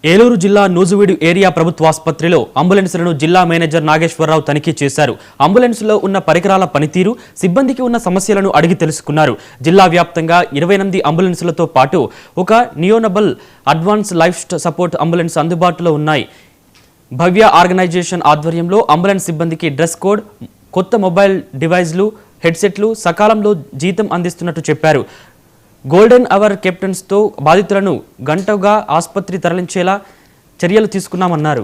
ఏలూరు జిల్లా నూజివీడు ఏరియా ప్రభుత్వ ఆసుపత్రిలో అంబులెన్స్లను జిల్లా మేనేజర్ నాగేశ్వరరావు తనిఖీ చేశారు. అంబులెన్స్లో ఉన్న పరికరాల పనితీరు, సిబ్బందికి ఉన్న సమస్యలను అడిగి తెలుసుకున్నారు. జిల్లా వ్యాప్తంగా 28 అంబులెన్స్లతో పాటు ఒక నియోనబల్ అడ్వాన్స్ లైఫ్ సపోర్ట్ అంబులెన్స్ అందుబాటులో ఉన్నాయి. భవ్య ఆర్గనైజేషన్ ఆధ్వర్యంలో అంబులెన్స్ సిబ్బందికి డ్రెస్ కోడ్, కొత్త మొబైల్ డివైజ్లు, హెడ్సెట్లు సకాలంలో జీతం అందిస్తున్నట్టు చెప్పారు. గోల్డెన్ అవర్ కెప్టెన్స్తో బాధితులను గంటగా ఆసుపత్రి తరలించేలా చర్యలు తీసుకున్నామన్నారు.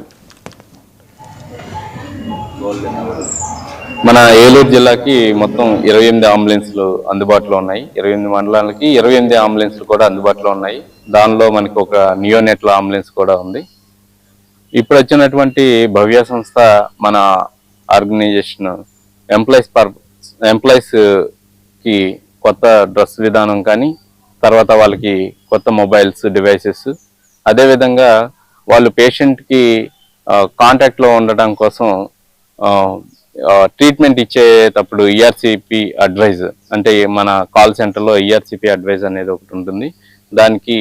మన ఏలూరు జిల్లాకి మొత్తం 28 అంబులెన్స్లు అందుబాటులో ఉన్నాయి. 28 మండలాలకి 28 అంబులెన్స్లు కూడా అందుబాటులో ఉన్నాయి. దానిలో మనకి ఒక నియోనెట్ల అంబులెన్స్ కూడా ఉంది. ఇప్పుడు వచ్చినటువంటి భవ్య సంస్థ మన ఆర్గనైజేషన్ ఎంప్లాయీస్ కి కొత్త డ్రెస్ విధానం కానీ, తర్వాత వాళ్ళకి కొత్త మొబైల్స్ డివైసెస్, అదేవిధంగా వాళ్ళు పేషెంట్కి కాంటాక్ట్లో ఉండటం కోసం ట్రీట్మెంట్ ఇచ్చేటప్పుడు ఈఆర్సిపి అడ్వైజ్, అంటే మన కాల్ సెంటర్లో ఈఆర్సిపి అడ్వైజ్ అనేది ఒకటి ఉంటుంది. దానికి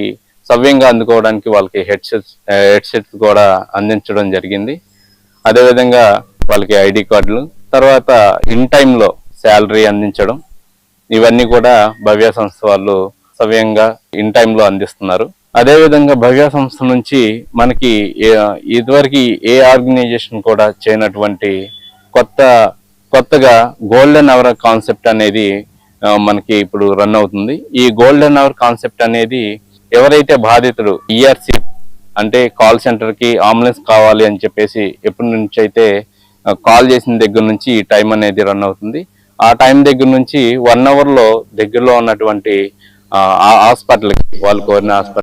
సవ్యంగా అందుకోవడానికి వాళ్ళకి హెడ్సెట్స్ కూడా అందించడం జరిగింది. అదేవిధంగా వాళ్ళకి ఐడి కార్డులు, తర్వాత ఇన్ టైంలో శాలరీ అందించడం, ఇవన్నీ కూడా భవ్య సంస్థ వాళ్ళు సవ్యంగా ఇన్ టైంలో అందిస్తున్నారు. అదేవిధంగా భవ్య సంస్థ నుంచి మనకి ఇదివరకు ఏ ఆర్గనైజేషన్ కూడా చేయనటువంటి కొత్తగా గోల్డెన్ అవర్ కాన్సెప్ట్ అనేది మనకి ఇప్పుడు రన్ అవుతుంది. ఈ గోల్డెన్ అవర్ కాన్సెప్ట్ అనేది ఎవరైతే బాధితుడు ఈఆర్సి అంటే కాల్ సెంటర్కి అంబులెన్స్ కావాలి అని చెప్పేసి ఎప్పటి నుంచి అయితే కాల్ చేసిన దగ్గర నుంచి ఈ టైం అనేది రన్ అవుతుంది. ఆ టైం దగ్గర నుంచి 1 అవర్లో దగ్గరలో ఉన్నటువంటి హాస్పిటల్కి, వాళ్ళు కోరిన హాస్పిటల్